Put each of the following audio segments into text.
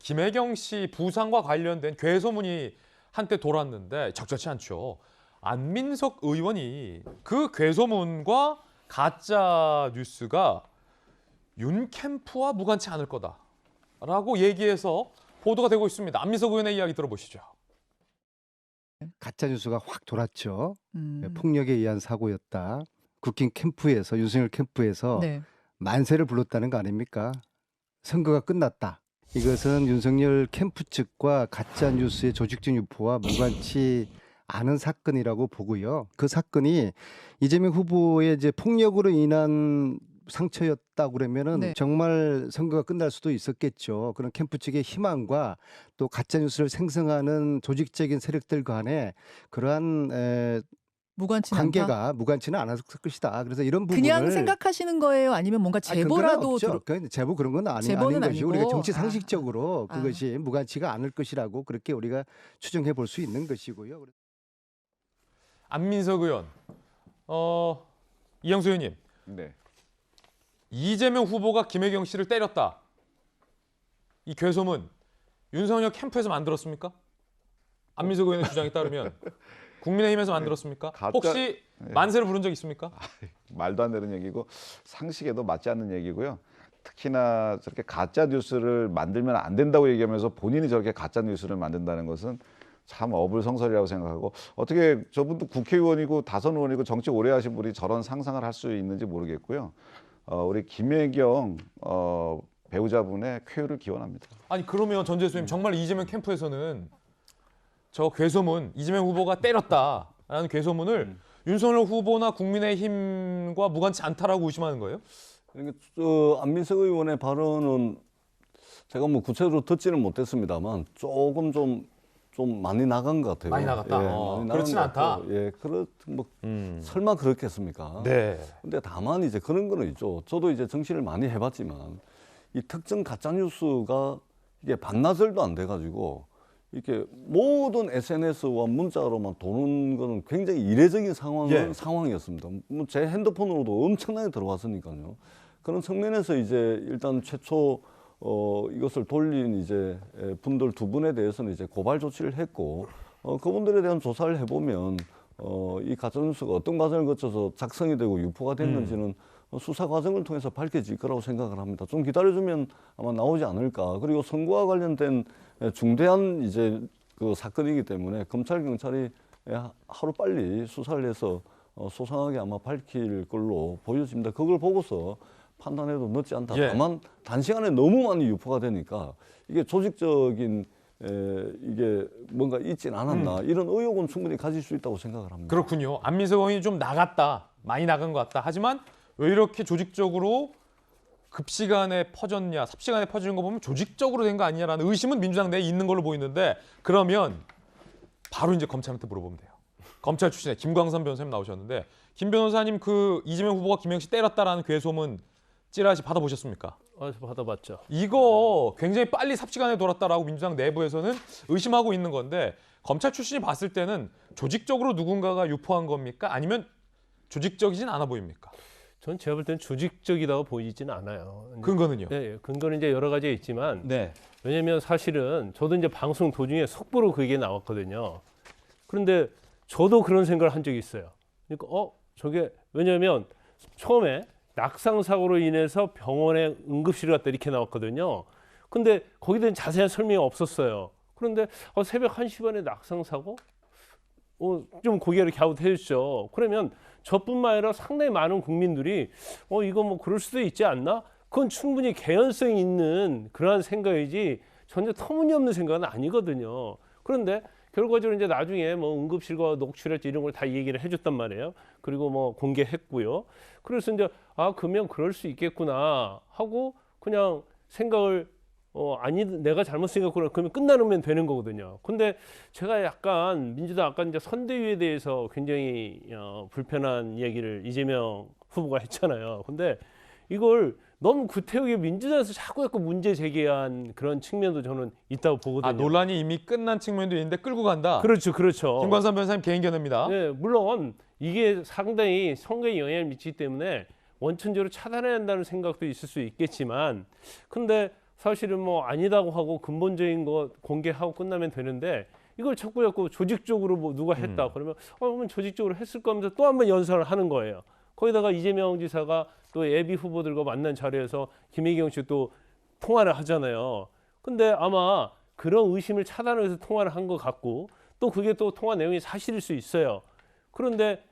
김혜경 씨 부상과 관련된 괴소문이 한때 돌았는데 적절치 않죠. 안민석 의원이 그 괴소문과 가짜 뉴스가 윤 캠프와 무관치 않을 거다라고 얘기해서 보도가 되고 있습니다. 안민석 의원의 이야기 들어보시죠. 가짜 뉴스가 확 돌았죠. 폭력에 의한 사고였다. 국힘 캠프에서 윤석열 캠프에서 네. 만세를 불렀다는 거 아닙니까? 선거가 끝났다. 이것은 윤석열 캠프 측과 가짜 뉴스의 조직적 유포와 무관치 않은 사건이라고 보고요. 그 사건이 이재명 후보의 이제 폭력으로 인한 상처였다 그러면은 네. 정말 선거가 끝날 수도 있었겠죠. 그런 캠프 측의 희망과 또 가짜 뉴스를 생성하는 조직적인 세력들 간의 그러한 무관치 않다. 관계가 무관치는 않았을 것이다. 그래서 이런 부분을 그냥 생각하시는 거예요? 아니면 뭔가 제보라도 제보 그런 건 아닌 제보는 것이고 아니고. 우리가 정치 상식적으로 아. 그것이 무관치가 않을 것이라고 그렇게 우리가 추정해 볼 수 있는 것이고요. 안민석 의원, 이영수 의원님, 네. 이재명 후보가 김혜경 씨를 때렸다. 이 괴소문 윤석열 캠프에서 만들었습니까? 안민석 의원의 주장에 따르면 국민의힘에서 만들었습니까? 혹시 만세를 부른 적 있습니까? 말도 안 되는 얘기고 상식에도 맞지 않는 얘기고요. 특히나 저렇게 가짜 뉴스를 만들면 안 된다고 얘기하면서 본인이 저렇게 가짜 뉴스를 만든다는 것은 참 어불성설이라고 생각하고, 어떻게 저분도 국회의원이고 다선 의원이고 정치 오래 하신 분이 저런 상상을 할 수 있는지 모르겠고요. 우리 김혜경 배우자분의 쾌유를 기원합니다. 아니 그러면 전재수님 정말 이재명 캠프에서는 저 괴소문 이재명 후보가 때렸다라는 괴소문을 윤석열 후보나 국민의힘과 무관치 않다라고 의심하는 거예요? 그러니까 안민석 의원의 발언은 제가 뭐 구체적으로 듣지는 못했습니다만 조금 좀 많이 나간 것 같아요. 많이 나갔다. 많이 그렇진 나간 것 않다. 같고, 설마 그렇겠습니까? 네. 근데 다만 이제 그런 거는 있죠. 저도 이제 정치를 많이 해봤지만 이 특정 가짜 뉴스가 이게 반나절도 안 돼가지고 이렇게 모든 SNS와 문자로만 도는 거는 굉장히 이례적인 상황이었습니다. 뭐 제 핸드폰으로도 엄청나게 들어왔으니까요. 그런 측면에서 이제 일단 최초 이것을 돌린 이제 분들 두 분에 대해서는 이제 고발 조치를 했고, 그분들에 대한 조사를 해보면 이 가짜뉴스가 어떤 과정을 거쳐서 작성이 되고 유포가 됐는지는 수사 과정을 통해서 밝혀질 거라고 생각을 합니다. 좀 기다려주면 아마 나오지 않을까. 그리고 선거와 관련된 중대한 이제 그 사건이기 때문에 검찰 경찰이 하루 빨리 수사를 해서 소상하게 아마 밝힐 걸로 보여집니다. 그걸 보고서 판단해도 늦지 않다. 다만 단시간에 너무 많이 유포가 되니까 이게 조직적인 이게 뭔가 있진 않았나, 이런 의혹은 충분히 가질 수 있다고 생각을 합니다. 그렇군요. 안민석 의원이 좀 나갔다, 많이 나간 것 같다. 하지만 왜 이렇게 조직적으로 급시간에 퍼졌냐, 삽시간에 퍼지는 거 보면 조직적으로 된 거 아니냐라는 의심은 민주당 내에 있는 걸로 보이는데, 그러면 바로 이제 검찰한테 물어보면 돼요. 검찰 출신의 김광선 변호사님 나오셨는데, 김 변호사님 그 이재명 후보가 김혜경 씨 때렸다라는 괴소문 찌라시 받아보셨습니까? 받아봤죠. 이거 굉장히 빨리 삽시간에 돌았다라고 민주당 내부에서는 의심하고 있는 건데, 검찰 출신이 봤을 때는 조직적으로 누군가가 유포한 겁니까? 아니면 조직적이진 않아 보입니까? 전 제가 볼 때는 조직적이라고 보이지는 않아요. 근거는요? 네, 근거는 이제 여러 가지 있지만, 네. 왜냐면 사실은 저도 이제 방송 도중에 속보로 그게 나왔거든요. 그런데 저도 그런 생각을 한 적이 있어요. 그러니까 저게 왜냐면 처음에 낙상 사고로 인해서 병원에 응급실을 갔다 이렇게 나왔거든요. 근데 거기에 대한 자세한 설명이 없었어요. 그런데 새벽 1시 반에 낙상 사고? 좀 고개를 갸웃해 주죠. 그러면 저뿐만 아니라 상당히 많은 국민들이 이거 뭐 그럴 수도 있지 않나? 그건 충분히 개연성이 있는 그러한 생각이지 전혀 터무니없는 생각은 아니거든요. 그런데 결과적으로 이제 나중에 뭐 응급실과 녹취랄지 이런 걸 다 얘기를 해줬단 말이에요. 그리고 뭐 공개했고요. 그래서 이제 그러면 그럴 수 있겠구나 하고 그냥 생각을 아니 내가 잘못 생각했구나 그러면 끝나면 되는 거거든요. 근데 제가 약간 민주당 아까 이제 선대위에 대해서 굉장히 불편한 얘기를 이재명 후보가 했잖아요. 근데 이걸 너무 구태여 민주당에서 자꾸 문제 제기한 그런 측면도 저는 있다고 보거든요. 논란이 이미 끝난 측면도 있는데 끌고 간다. 그렇죠, 그렇죠. 김광선 변호사님 개인 견해입니다. 네, 물론 이게 상당히 선거에 영향을 미치기 때문에 원천적으로 차단해야 한다는 생각도 있을 수 있겠지만, 근데 사실은 뭐 아니다고 하고 근본적인 거 공개하고 끝나면 되는데 이걸 자꾸 조직적으로 뭐 누가 했다 그러면 그러면 조직적으로 했을 거면서 또 한 번 연설을 하는 거예요. 거기다가 이재명 지사가 또 예비 후보들과 만난 자리에서 김혜경 씨 또 통화를 하잖아요. 근데 아마 그런 의심을 차단하기 위해서 통화를 한 것 같고 또 그게 또 통화 내용이 사실일 수 있어요. 그런데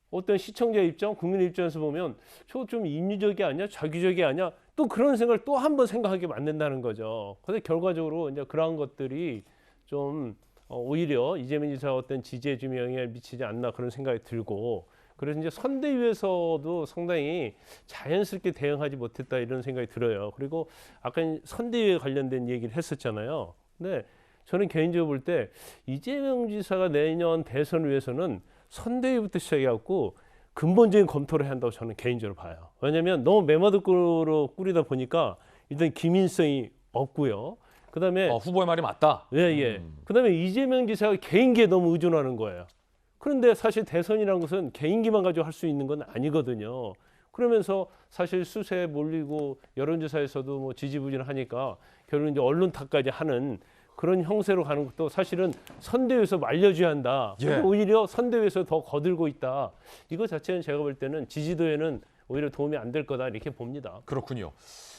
어떤 시청자 입장, 국민의 입장에서 보면 저 좀 인위적이 아니야, 자기적이 아니야, 또 그런 생각을 또 한 번 생각하게 만든다는 거죠. 그래서 결과적으로 이제 그러한 것들이 좀 오히려 이재명 지사 어떤 지지에 좀 영향을 미치지 않나 그런 생각이 들고, 그래서 이제 선대위에서도 상당히 자연스럽게 대응하지 못했다 이런 생각이 들어요. 그리고 아까 선대위에 관련된 얘기를 했었잖아요. 근데 저는 개인적으로 볼 때 이재명 지사가 내년 대선을 위해서는 선대위부터 시작해갖고 근본적인 검토를 해야 한다고 저는 개인적으로 봐요. 왜냐하면 너무 매마득으로 꾸리다 보니까 일단 기민성이 없고요. 그다음에 후보의 말이 맞다. 예. 그다음에 이재명 지사가 개인기에 너무 의존하는 거예요. 그런데 사실 대선이라는 것은 개인기만 가지고 할 수 있는 건 아니거든요. 그러면서 사실 수세에 몰리고 여론조사에서도 뭐 지지부진하니까 결국 이제 언론 탓까지 하는 그런 형세로 가는 것도 사실은 선대위에서 말려줘야 한다. 예. 오히려 선대위에서 더 거들고 있다. 이거 자체는 제가 볼 때는 지지도에는 오히려 도움이 안 될 거다 이렇게 봅니다. 그렇군요.